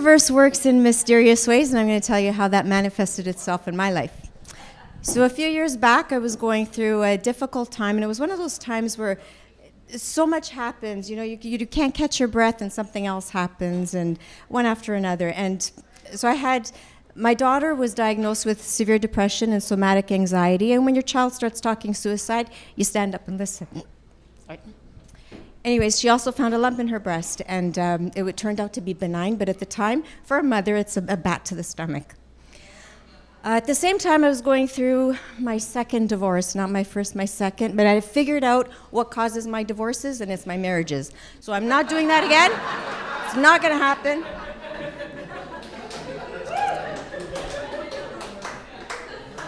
universe works in mysterious ways, and I'm going to tell you how that manifested itself in my life. So a few years back, I was going through a difficult time, and it was one of those times where so much happens. You know, you can't catch your breath, and something else happens, and one after another. And so my daughter was diagnosed with severe depression and somatic anxiety, and when your child starts talking suicide, you stand up and listen. Right. Anyways, she also found a lump in her breast, and it turned out to be benign, but at the time, for a mother, it's a bat to the stomach. At the same time, I was going through my second divorce, not my first, my second, but I figured out what causes my divorces, and it's my marriages. So I'm not doing that again. It's not going to happen.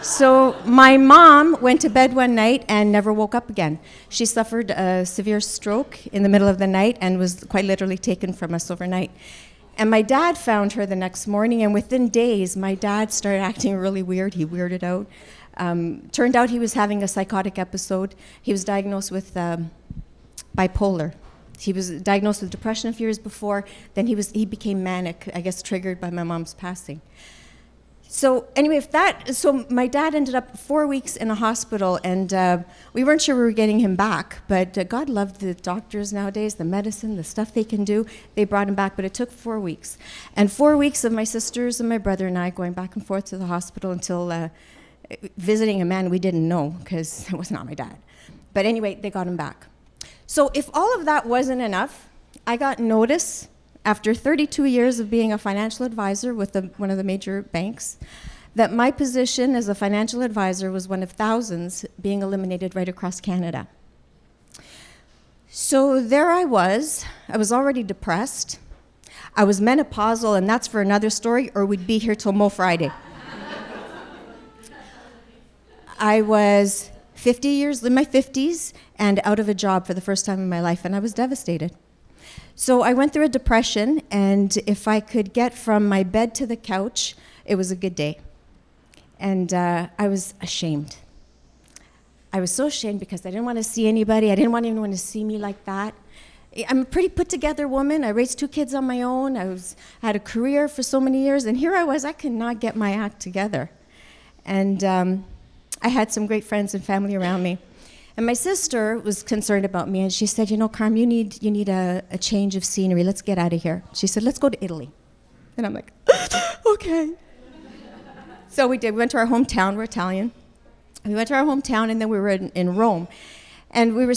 So my mom went to bed one night and never woke up again. She suffered a severe stroke in the middle of the night and was quite literally taken from us overnight. And my dad found her the next morning, and within days, my dad started acting really weird. He weirded out. Turned out he was having a psychotic episode. He was diagnosed with bipolar. He was diagnosed with depression a few years before. Then he became manic, I guess triggered by my mom's passing. So anyway, so my dad ended up 4 weeks in a hospital, and we weren't sure we were getting him back, but God loved the doctors nowadays, the medicine, the stuff they can do. They brought him back, but it took 4 weeks. And 4 weeks of my sisters and my brother and I going back and forth to the hospital until visiting a man we didn't know, because it was not my dad. But anyway, they got him back. So if all of that wasn't enough, I got notice after 32 years of being a financial advisor with one of the major banks, that my position as a financial advisor was one of thousands being eliminated right across Canada. So there I was already depressed. I was menopausal, and that's for another story, or we'd be here till Mo Friday. I was 50 years, in my 50s, and out of a job for the first time in my life, and I was devastated. So I went through a depression, and if I could get from my bed to the couch, it was a good day. And I was ashamed. I was so ashamed because I didn't want to see anybody. I didn't want anyone to see me like that. I'm a pretty put-together woman. I raised 2 kids on my own. I had a career for so many years, and here I could not get my act together. And I had some great friends and family around me. And my sister was concerned about me, and she said, you know, Carm, you need a change of scenery. Let's get out of here. She said, let's go to Italy. And I'm like, okay. So we did. We went to our hometown. We're Italian. We went to our hometown, and then we were in Rome. And we were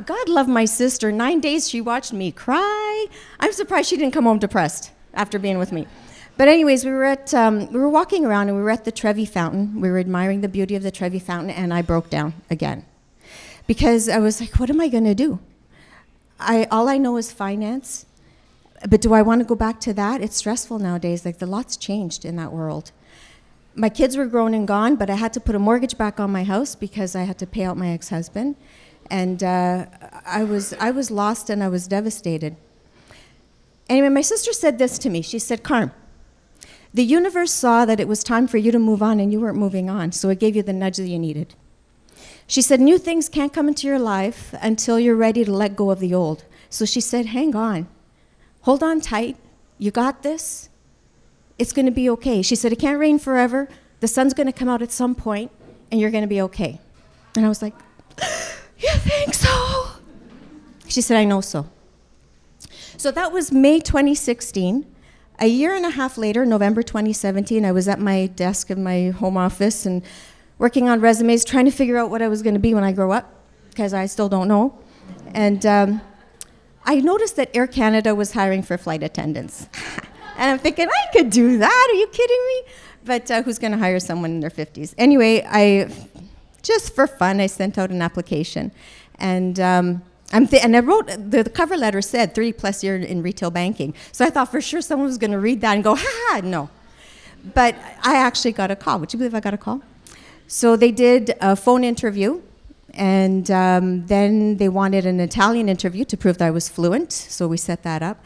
God loved my sister. 9 days she watched me cry. I'm surprised she didn't come home depressed after being with me. But anyways, we were walking around, and we were at the Trevi Fountain. We were admiring the beauty of the Trevi Fountain, and I broke down again. Because I was like, what am I going to do? All I know is finance. But do I want to go back to that? It's stressful nowadays. Like, the lot's changed in that world. My kids were grown and gone, but I had to put a mortgage back on my house because I had to pay out my ex-husband. And I was lost, and I was devastated. Anyway, my sister said this to me. She said, Carm, the universe saw that it was time for you to move on, and you weren't moving on, so it gave you the nudge that you needed. She said, new things can't come into your life until you're ready to let go of the old. So she said, hang on. Hold on tight. You got this. It's going to be okay. She said, it can't rain forever. The sun's going to come out at some point, and you're going to be okay. And I was like, you think so? She said, I know so. So that was May 2016. A year and a half later, November 2017, I was at my desk in my home office and working on resumes, trying to figure out what I was going to be when I grow up, because I still don't know. And I noticed that Air Canada was hiring for flight attendants. And I'm thinking, I could do that. Are you kidding me? But who's going to hire someone in their 50s? Anyway, just for fun, I sent out an application. And I wrote, the cover letter said 30-plus years in retail banking. So I thought for sure someone was going to read that and go, ha, no. But I actually got a call. Would you believe I got a call? So they did a phone interview, and then they wanted an Italian interview to prove that I was fluent, so we set that up.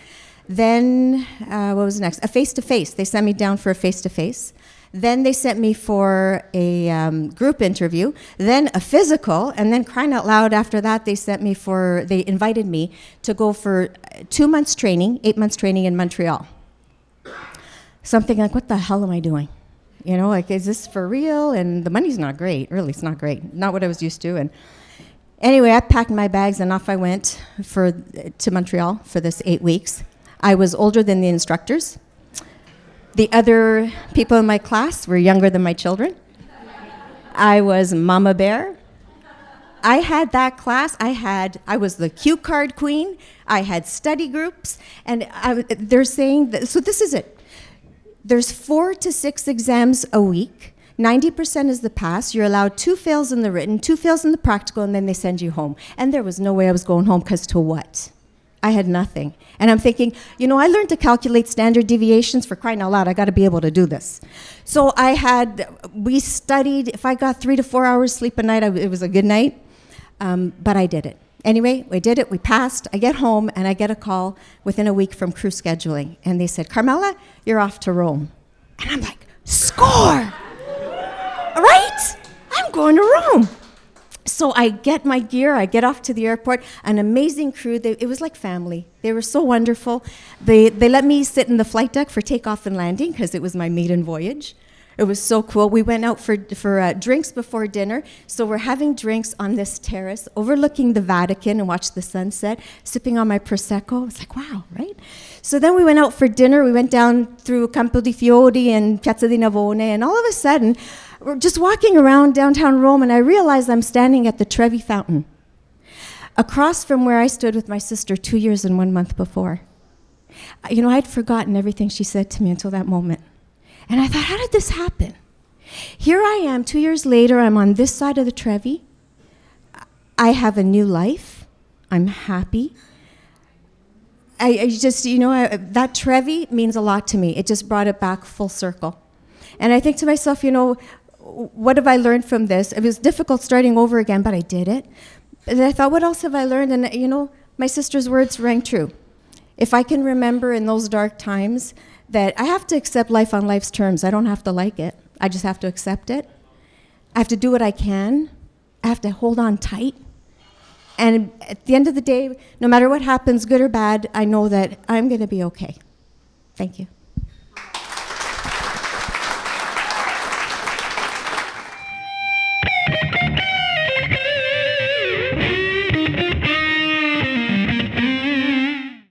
Then, what was next? A face-to-face. They sent me down for a face-to-face. Then they sent me for a group interview, then a physical, and then crying out loud after that, they invited me to go for 2 months training, 8 months training in Montreal. something like, what the hell am I doing? You know, like, is this for real? And the money's not great. Really, it's not great. Not what I was used to. And anyway, I packed my bags and off I went to Montreal for this 8 weeks. I was older than the instructors. The other people in my class were younger than my children. I was Mama Bear. I had that class. I was the cue card queen. I had study groups. And they're saying that, so this is it. There's 4 to 6 exams a week. 90% is the pass. You're allowed 2 fails in the written, 2 fails in the practical, and then they send you home. And there was no way I was going home, because to what? I had nothing. And I'm thinking, you know, I learned to calculate standard deviations, for crying out loud. I got to be able to do this. So we studied. If I got 3 to 4 hours sleep a night, it was a good night. But I did it. Anyway, we did it. We passed. I get home, and I get a call within a week from crew scheduling. And they said, Carmela, you're off to Rome. And I'm like, score! Right? I'm going to Rome. So I get my gear, I get off to the airport, an amazing crew. It was like family. They were so wonderful. They let me sit in the flight deck for takeoff and landing, because it was my maiden voyage. It was so cool. We went out for drinks before dinner. So we're having drinks on this terrace, overlooking the Vatican, and watch the sunset, sipping on my Prosecco. It's like, wow, right? So then we went out for dinner. We went down through Campo di Fiori and Piazza di Navone, and all of a sudden, we're just walking around downtown Rome, and I realized I'm standing at the Trevi Fountain, across from where I stood with my sister 2 years and 1 month before. You know, I'd forgotten everything she said to me until that moment. And I thought, how did this happen? Here I am, 2 years later, I'm on this side of the Trevi. I have a new life. I'm happy. I just, you know, that Trevi means a lot to me. It just brought it back full circle. And I think to myself, you know, what have I learned from this? It was difficult starting over again, but I did it. And I thought, what else have I learned? And, you know, my sister's words rang true. If I can remember in those dark times that I have to accept life on life's terms. I don't have to like it. I just have to accept it. I have to do what I can. I have to hold on tight. And at the end of the day, no matter what happens, good or bad, I know that I'm going to be okay. Thank you.